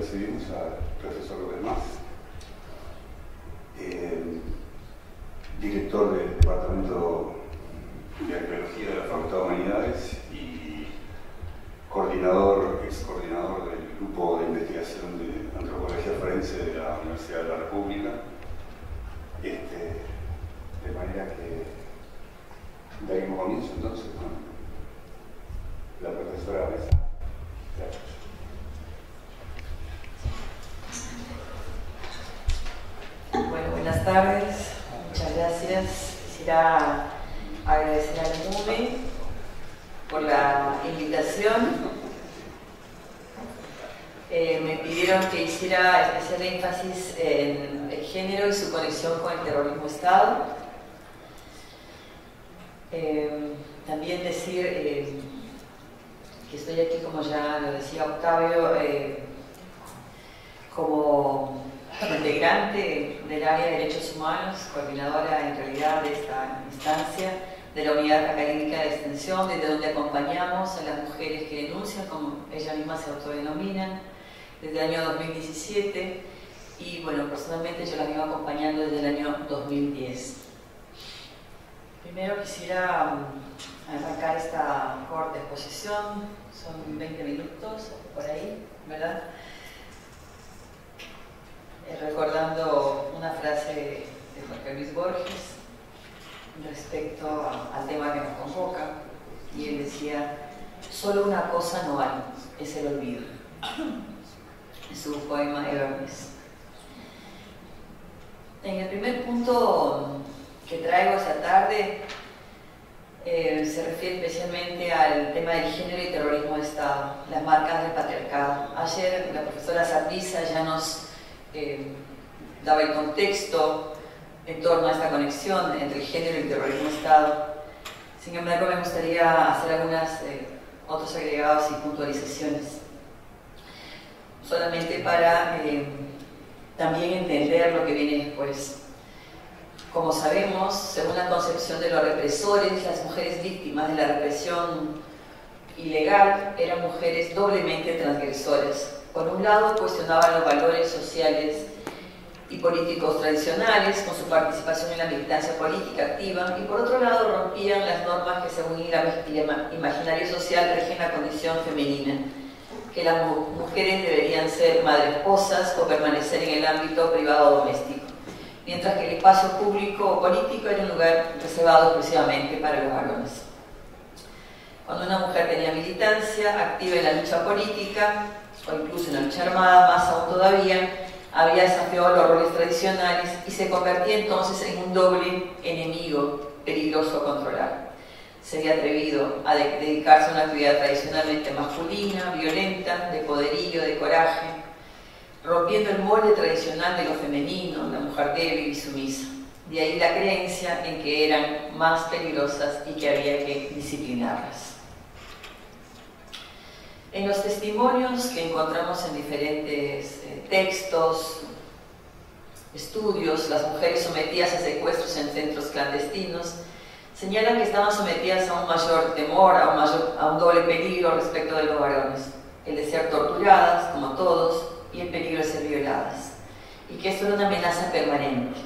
recibimos al profesor López Más, director del Departamento de Arqueología de la Facultad de Humanidades y ex coordinador del Grupo de Investigación de Antropología Forense de la Universidad de la República. De manera que daríamos comienzo entonces con la profesora Mesa. Gracias. Bueno, buenas tardes, muchas gracias. Quisiera agradecer al MUME por la invitación. Me pidieron que hiciera especial énfasis en el género y su conexión con el terrorismo Estado. También decir que estoy aquí, como ya lo decía Octavio, como integrante del área de Derechos Humanos, coordinadora en realidad de esta instancia de la Unidad Académica de Extensión, desde donde acompañamos a las mujeres que denuncian, como ellas mismas se autodenominan, desde el año 2017, y bueno, personalmente yo las vengo acompañando desde el año 2010. Primero quisiera arrancar esta corta exposición, son 20 minutos, por ahí, ¿verdad? Recordando una frase de Jorge Luis Borges respecto al tema que nos convoca, y él decía: solo una cosa no hay, es el olvido, en su poema Evernes. En el primer punto que traigo esta tarde se refiere especialmente al tema del género y terrorismo de Estado, las marcas del patriarcado. Ayer la profesora Saprissa ya nos daba el contexto en torno a esta conexión entre el género y el terrorismo de Estado. Sin embargo, me gustaría hacer algunos otros agregados y puntualizaciones, solamente para también entender lo que viene después. Como sabemos, según la concepción de los represores, las mujeres víctimas de la represión ilegal eran mujeres doblemente transgresoras. Por un lado, cuestionaban los valores sociales y políticos tradicionales con su participación en la militancia política activa, y por otro lado rompían las normas que según el imaginario social rigen la condición femenina, que las mujeres deberían ser madres esposas o permanecer en el ámbito privado o doméstico, mientras que el espacio público o político era un lugar reservado exclusivamente para los varones. Cuando una mujer tenía militancia activa en la lucha política o incluso en la lucha armada, más aún todavía, había desafiado los roles tradicionales y se convertía entonces en un doble enemigo peligroso a controlar. Se había atrevido a dedicarse a una actividad tradicionalmente masculina, violenta, de poderío, de coraje, rompiendo el molde tradicional de lo femenino, la mujer débil y sumisa. De ahí la creencia en que eran más peligrosas y que había que disciplinarlas. En los testimonios que encontramos en diferentes textos, estudios, las mujeres sometidas a secuestros en centros clandestinos señalan que estaban sometidas a un mayor temor, a un doble peligro respecto de los varones: el de ser torturadas, como todos, y el peligro de ser violadas, y que esto era una amenaza permanente.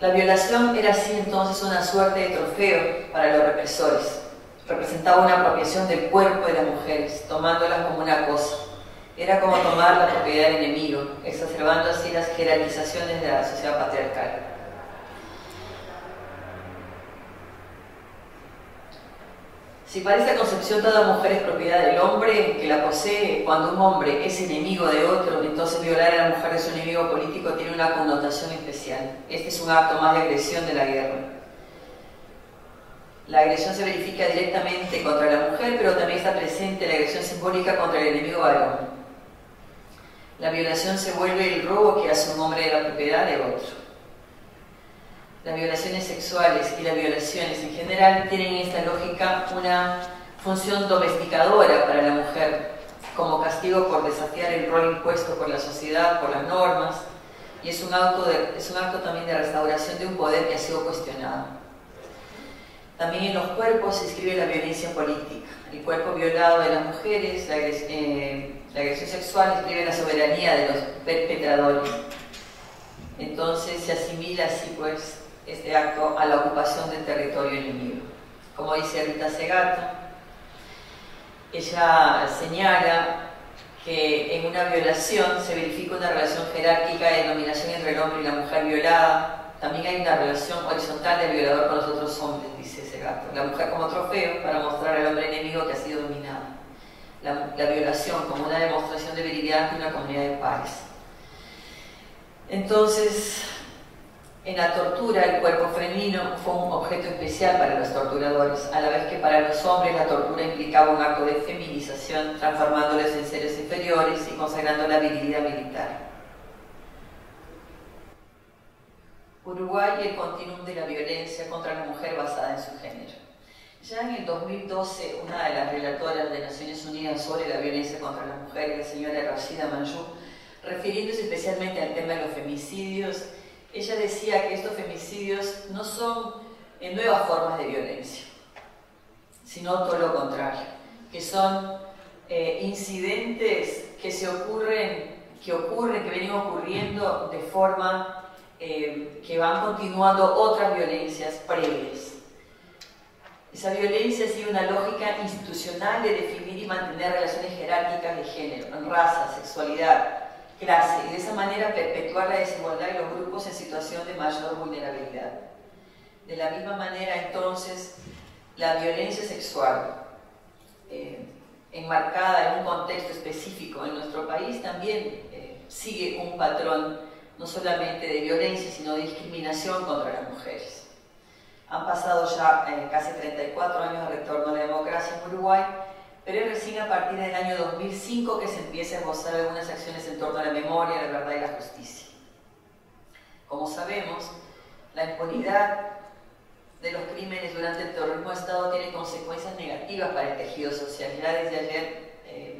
La violación era así entonces una suerte de trofeo para los represores. Representaba una apropiación del cuerpo de las mujeres, tomándolas como una cosa. Era como tomar la propiedad del enemigo, exacerbando así las jerarquizaciones de la sociedad patriarcal. Si para esta concepción toda mujer es propiedad del hombre que la posee, cuando un hombre es enemigo de otro, entonces violar a la mujer de su enemigo político tiene una connotación especial. Este es un acto más de agresión de la guerra. La agresión se verifica directamente contra la mujer, pero también está presente la agresión simbólica contra el enemigo varón. La violación se vuelve el robo que hace un hombre de la propiedad de otro. Las violaciones sexuales y las violaciones en general tienen en esta lógica una función domesticadora para la mujer, como castigo por desafiar el rol impuesto por la sociedad, por las normas, y es un acto también de restauración de un poder que ha sido cuestionado. También en los cuerpos se inscribe la violencia política. El cuerpo violado de las mujeres La agresión sexual describe la soberanía de los perpetradores. Entonces se asimila así pues este acto a la ocupación del territorio enemigo. Como dice Rita Segato, ella señala que en una violación se verifica una relación jerárquica de dominación entre el hombre y la mujer violada. También hay una relación horizontal del violador con los otros hombres, dice Segato. La mujer como trofeo para mostrar al hombre enemigo que ha sido dominado. La violación como una demostración de virilidad ante una comunidad de pares. Entonces, en la tortura, el cuerpo femenino fue un objeto especial para los torturadores, a la vez que para los hombres la tortura implicaba un acto de feminización, transformándoles en seres inferiores y consagrando la virilidad militar. Uruguay y el continuum de la violencia contra la mujer basada en su género. Ya en el 2012, una de las relatoras de Naciones Unidas sobre la violencia contra la mujer, la señora Rashida Manjoo, refiriéndose especialmente al tema de los femicidios, ella decía que estos femicidios no son nuevas formas de violencia, sino todo lo contrario, que son incidentes que vienen ocurriendo de forma que van continuando otras violencias previas. Esa violencia sigue una lógica institucional de definir y mantener relaciones jerárquicas de género, en raza, sexualidad, clase, y de esa manera perpetuar la desigualdad y los grupos en situación de mayor vulnerabilidad. De la misma manera, entonces, la violencia sexual, enmarcada en un contexto específico en nuestro país, también sigue un patrón no solamente de violencia, sino de discriminación contra las mujeres. Han pasado ya casi 34 años de retorno a la democracia en Uruguay, pero es recién a partir del año 2005 que se empieza a esbozar algunas acciones en torno a la memoria, la verdad y la justicia. Como sabemos, la impunidad de los crímenes durante el terrorismo de Estado tiene consecuencias negativas para el tejido social. Ya desde ayer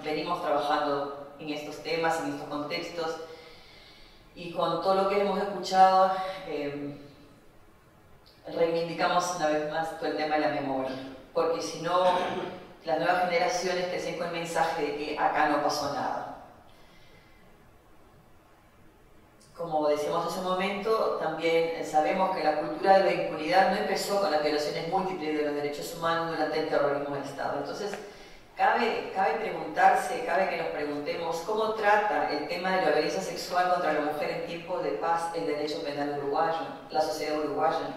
venimos trabajando en estos temas, en estos contextos, y con todo lo que hemos escuchado, reivindicamos una vez más todo el tema de la memoria, porque si no, las nuevas generaciones crecen con el mensaje de que acá no pasó nada. Como decíamos hace un momento, también sabemos que la cultura de la impunidad no empezó con las violaciones múltiples de los derechos humanos durante el terrorismo del Estado. Entonces, cabe preguntarse, cabe que nos preguntemos cómo trata el tema de la violencia sexual contra la mujer en tiempos de paz el derecho penal uruguayo, la sociedad uruguaya.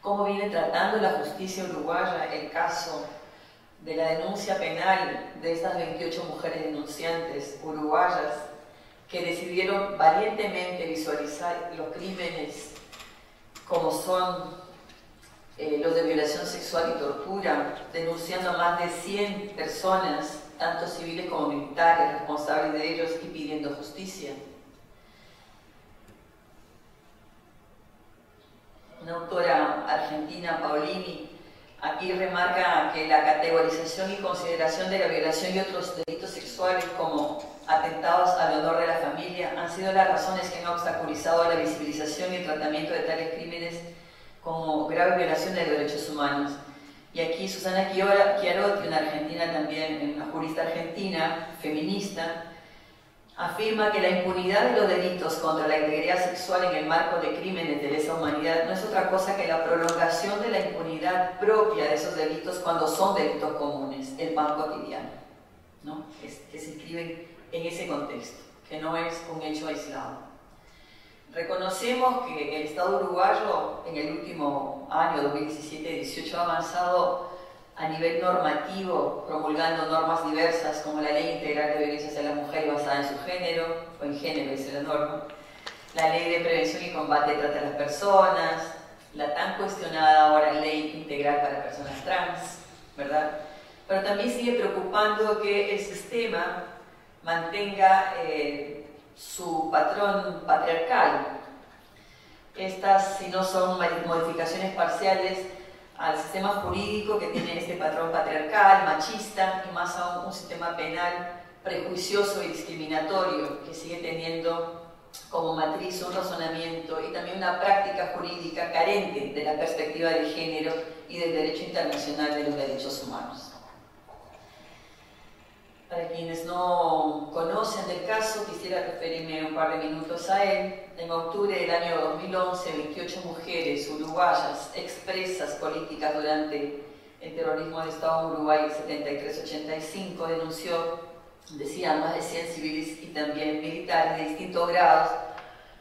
Cómo viene tratando la justicia uruguaya el caso de la denuncia penal de estas 28 mujeres denunciantes uruguayas que decidieron valientemente visualizar los crímenes como son los de violación sexual y tortura, denunciando a más de 100 personas, tanto civiles como militares, responsables de ellos y pidiendo justicia. Una autora argentina, Paolini, aquí remarca que la categorización y consideración de la violación y otros delitos sexuales como atentados al honor de la familia han sido las razones que han obstaculizado la visibilización y el tratamiento de tales crímenes como graves violaciones de derechos humanos. Y aquí Susana Chiarotti, una argentina también, una jurista argentina, feminista, afirma que la impunidad de los delitos contra la integridad sexual en el marco de crímenes de lesa humanidad no es otra cosa que la prolongación de la impunidad propia de esos delitos cuando son delitos comunes, el pan cotidiano, ¿no? Que se inscriben en ese contexto, que no es un hecho aislado. Reconocemos que el Estado uruguayo en el último año, 2017-18, ha avanzado a nivel normativo, promulgando normas diversas como la Ley Integral de Violencia hacia la Mujer basada en su género, o en género es la norma, la Ley de Prevención y Combate de Trata de las Personas, la tan cuestionada ahora Ley Integral para Personas Trans, ¿verdad? Pero también sigue preocupando que el sistema mantenga su patrón patriarcal. Estas, si no son modificaciones parciales al sistema jurídico que tiene este patrón patriarcal, machista, y más aún un sistema penal prejuicioso y discriminatorio que sigue teniendo como matriz un razonamiento y también una práctica jurídica carente de la perspectiva de género y del derecho internacional de los derechos humanos. Para Para quienes no conocen del caso, quisiera referirme un par de minutos a él. En octubre del año 2011, 28 mujeres uruguayas expresas políticas durante el terrorismo de Estado en Uruguay 73-85 denunció, decían, más de 100 civiles y también militares de distintos grados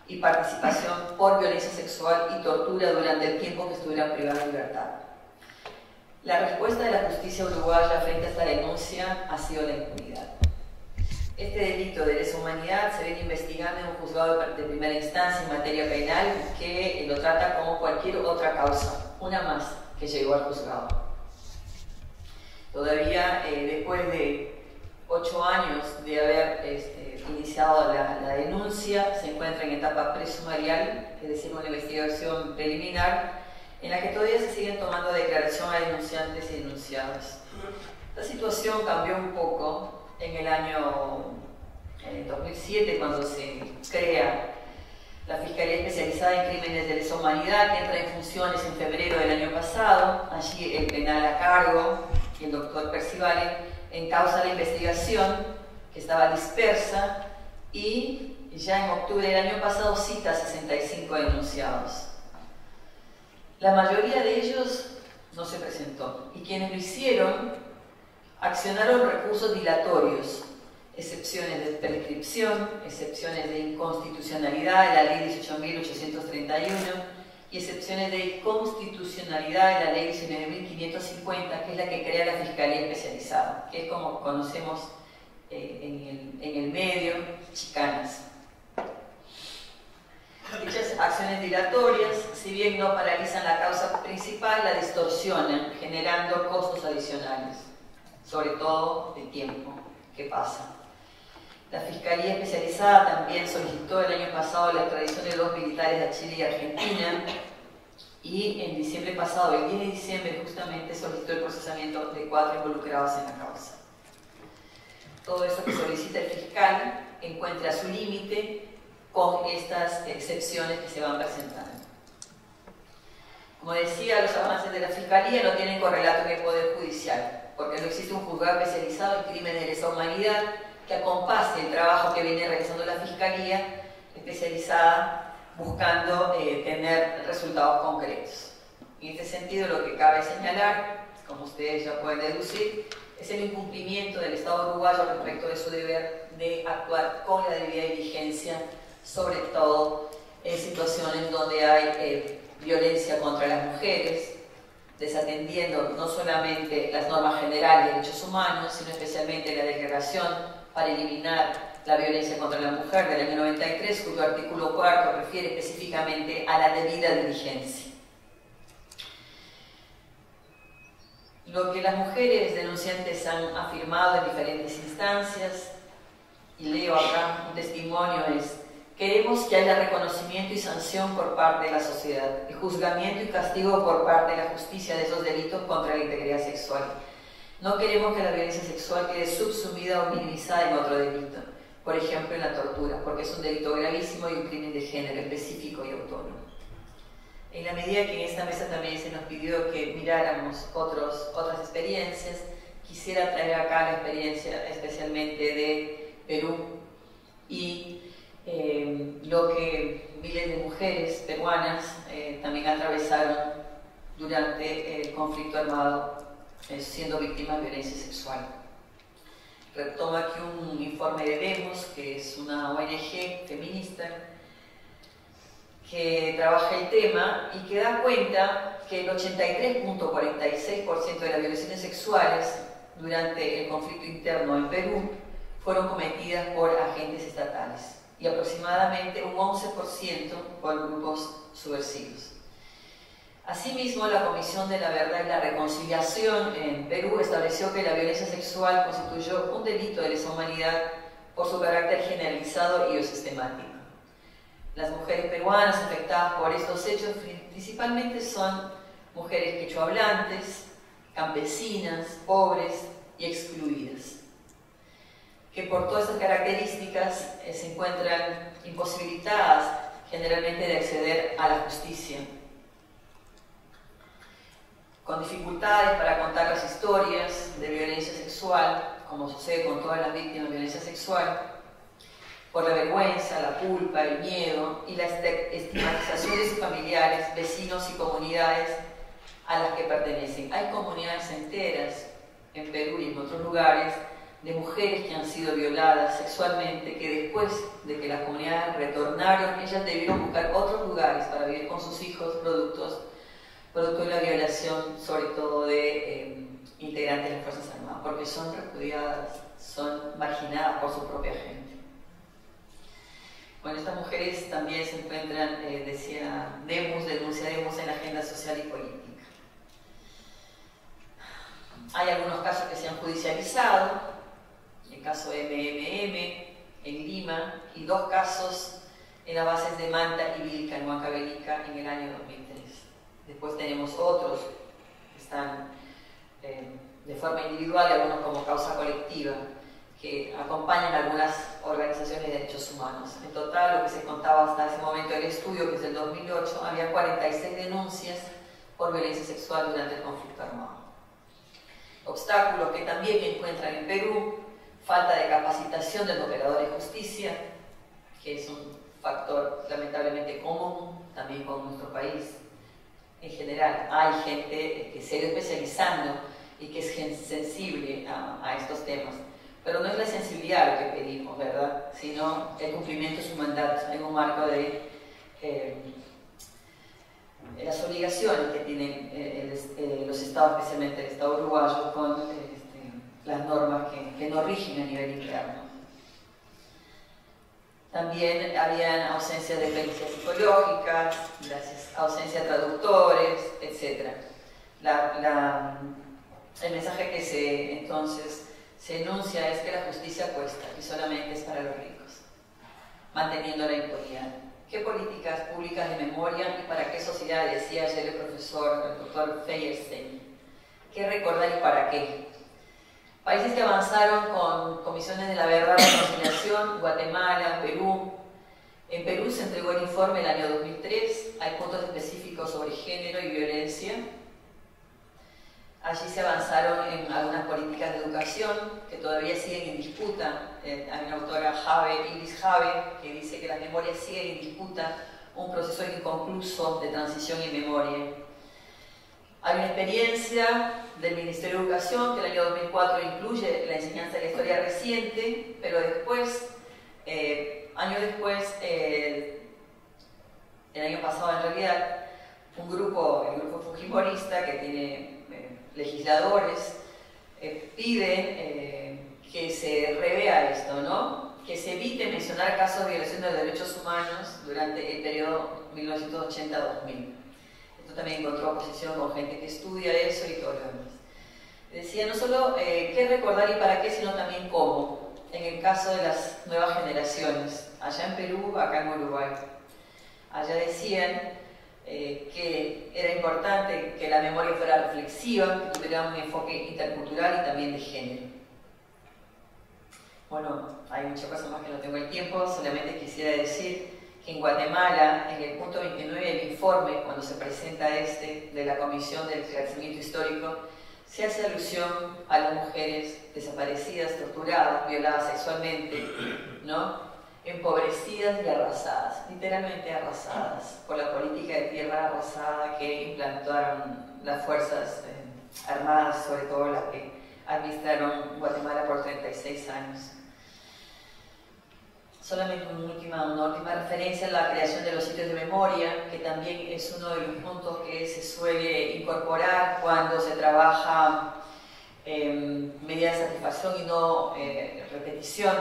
y participación por violencia sexual y tortura durante el tiempo que estuvieran privadas de libertad. La respuesta de la justicia uruguaya frente a esta denuncia ha sido la impunidad. Este delito de lesa humanidad se viene investigando en un juzgado de primera instancia en materia penal que lo trata como cualquier otra causa, una más que llegó al juzgado. Todavía después de 8 años de haber iniciado la denuncia, se encuentra en etapa presumarial, es decir, una investigación preliminar, en la que todavía se siguen tomando declaración a denunciantes y denunciados. La situación cambió un poco en el año 2007, cuando se crea la Fiscalía Especializada en Crímenes de Lesa Humanidad, que entra en funciones en febrero del año pasado. Allí el penal a cargo, el doctor Percivale, encausa la investigación, que estaba dispersa, y ya en octubre del año pasado cita a 65 denunciados. La mayoría de ellos no se presentó, y quienes lo hicieron accionaron recursos dilatorios, excepciones de prescripción, excepciones de inconstitucionalidad de la Ley 18.831 y excepciones de inconstitucionalidad de la Ley 19.550, que es la que crea la Fiscalía Especializada, que es como conocemos en el medio, chicanas. Dichas acciones dilatorias, si bien no paralizan la causa principal, la distorsionan, generando costos adicionales, sobre todo de tiempo que pasa. La Fiscalía Especializada también solicitó el año pasado la extradición de 2 militares de Chile y Argentina, y en diciembre pasado, el 10 de diciembre justamente, solicitó el procesamiento de 4 involucrados en la causa. Todo esto que solicita el fiscal encuentra su límite con estas excepciones que se van presentando. Como decía, los avances de la Fiscalía no tienen correlato en el Poder Judicial, porque no existe un juzgado especializado en crímenes de lesa humanidad que acompase el trabajo que viene realizando la Fiscalía Especializada buscando tener resultados concretos. En este sentido, lo que cabe señalar, como ustedes ya pueden deducir, es el incumplimiento del Estado uruguayo respecto de su deber de actuar con la debida diligencia, sobre todo en situaciones donde hay violencia contra las mujeres, desatendiendo no solamente las normas generales de derechos humanos, sino especialmente la Declaración para eliminar la violencia contra la mujer del año 93, cuyo artículo 4 refiere específicamente a la debida diligencia. Lo que las mujeres denunciantes han afirmado en diferentes instancias, y leo acá un testimonio, es: queremos que haya reconocimiento y sanción por parte de la sociedad, y juzgamiento y castigo por parte de la justicia de esos delitos contra la integridad sexual. No queremos que la violencia sexual quede subsumida o minimizada en otro delito, por ejemplo en la tortura, porque es un delito gravísimo y un crimen de género específico y autónomo. En la medida que en esta mesa también se nos pidió que miráramos otras experiencias, quisiera traer acá la experiencia especialmente de Perú y lo que miles de mujeres peruanas también atravesaron durante el conflicto armado, siendo víctimas de violencia sexual. Retomo aquí un informe de Demos, que es una ONG feminista que trabaja el tema y que da cuenta que el 83.46% de las violaciones sexuales durante el conflicto interno en Perú fueron cometidas por agentes estatales y aproximadamente un 11% por grupos subversivos. Asimismo, la Comisión de la Verdad y la Reconciliación en Perú estableció que la violencia sexual constituyó un delito de lesa humanidad por su carácter generalizado y o sistemático. Las mujeres peruanas afectadas por estos hechos principalmente son mujeres quechohablantes, campesinas, pobres y excluidas, que por todas estas características se encuentran imposibilitadas generalmente de acceder a la justicia, con dificultades para contar las historias de violencia sexual sexual, como sucede con todas las víctimas de violencia sexual, por la vergüenza, la culpa, el miedo y la estigmatización de sus familiares, vecinos y comunidades a las que pertenecen. Hay comunidades enteras en Perú y en otros lugares de mujeres que han sido violadas sexualmente, que después de que las comunidades retornaron, ellas debieron buscar otros lugares para vivir con sus hijos, producto de la violación, sobre todo de integrantes de las Fuerzas Armadas, porque son repudiadas, son marginadas por su propia gente. Bueno, estas mujeres también se encuentran, denuncia Demus en la agenda social y política. Hay algunos casos que se han judicializado, el caso MMM en Lima y 2 casos en las bases de Manta y Vilca, en Huancavelica, en el año 2003. Después tenemos otros que están de forma individual y algunos como causa colectiva, que acompañan a algunas organizaciones de derechos humanos. En total, lo que se contaba hasta ese momento del estudio, que es del 2008, había 46 denuncias por violencia sexual durante el conflicto armado. Obstáculos que también encuentran en Perú: falta de capacitación de los operadores de justicia, que es un factor lamentablemente común también con nuestro país. En general, hay gente que se ha ido especializando y que es sensible a estos temas, pero no es la sensibilidad lo que pedimos, ¿verdad?, sino el cumplimiento de su mandato en un marco de las obligaciones que tienen los estados, especialmente el Estado uruguayo, con las normas que nos rigen a nivel interno. También habían ausencias de pericias psicológicas, ausencia de traductores, etc. El mensaje que entonces se enuncia es que la justicia cuesta y solamente es para los ricos, manteniendo la impunidad. ¿Qué políticas públicas de memoria y para qué sociedad? Decía ayer el profesor, el doctor Feierstein. ¿Qué recordar y para qué? Países que avanzaron con comisiones de la verdad y reconciliación: Guatemala, Perú. En Perú se entregó el informe el año 2003, hay puntos específicos sobre género y violencia. Allí se avanzaron en algunas políticas de educación que todavía siguen en disputa. Hay una autora, Iris Habe, que dice que las memorias siguen en disputa, un proceso inconcluso de transición y memoria. Hay una experiencia del Ministerio de Educación que el año 2004 incluye la enseñanza de la historia reciente, pero después, años después, el año pasado en realidad, el grupo fujimorista, que tiene legisladores, piden que se revea esto, ¿no?, que se evite mencionar casos de violación de los derechos humanos durante el periodo 1980-2000. Esto también encontró oposición con gente que estudia eso y todo lo demás. Decía no solo qué recordar y para qué, sino también cómo, en el caso de las nuevas generaciones, allá en Perú, acá en Uruguay. Allá decían que era importante que la memoria fuera reflexiva, que tuviera un enfoque intercultural y también de género. Bueno, hay muchas cosas más que no tengo el tiempo, solamente quisiera decir que en Guatemala, en el punto 29 del informe, cuando se presenta de la Comisión del Esclarecimiento Histórico, se hace alusión a las mujeres desaparecidas, torturadas, violadas sexualmente, ¿no?, empobrecidas y arrasadas, literalmente arrasadas por la política de tierra arrasada que implantaron las Fuerzas Armadas, sobre todo las que administraron Guatemala por 36 años. Solamente una última referencia a la creación de los sitios de memoria, que también es uno de los puntos que se suele incorporar cuando se trabaja medidas de satisfacción y no repetición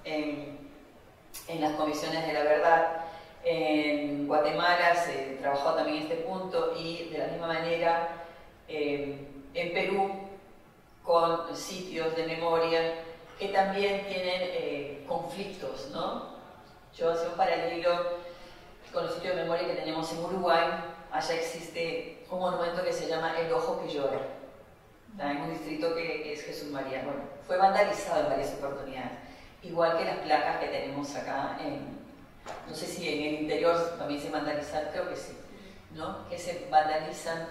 en las comisiones de la verdad. En Guatemala se trabajó también este punto y de la misma manera en Perú con sitios de memoria que también tienen conflictos, ¿no? Yo hacía un paralelo con los sitios de memoria que tenemos en Uruguay. Allá existe un monumento que se llama El Ojo que Llora, en un distrito que es Jesús María. Bueno, fue vandalizado en varias oportunidades, igual que las placas que tenemos acá no sé si en el interior también se vandalizan, creo que sí, ¿no?, que se vandalizan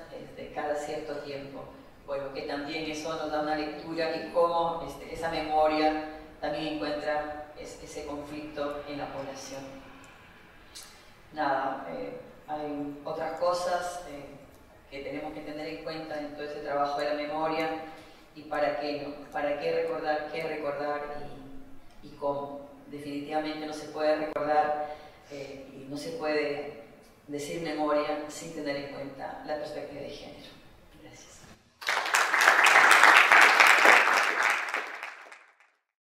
cada cierto tiempo. bueno, que también eso nos da una lectura y cómo esa memoria también encuentra ese conflicto en la población. Nada, hay otras cosas que tenemos que tener en cuenta en todo ese trabajo de la memoria y para qué, ¿no? Para qué recordar y cómo. Definitivamente no se puede recordar y no se puede decir memoria sin tener en cuenta la perspectiva de género.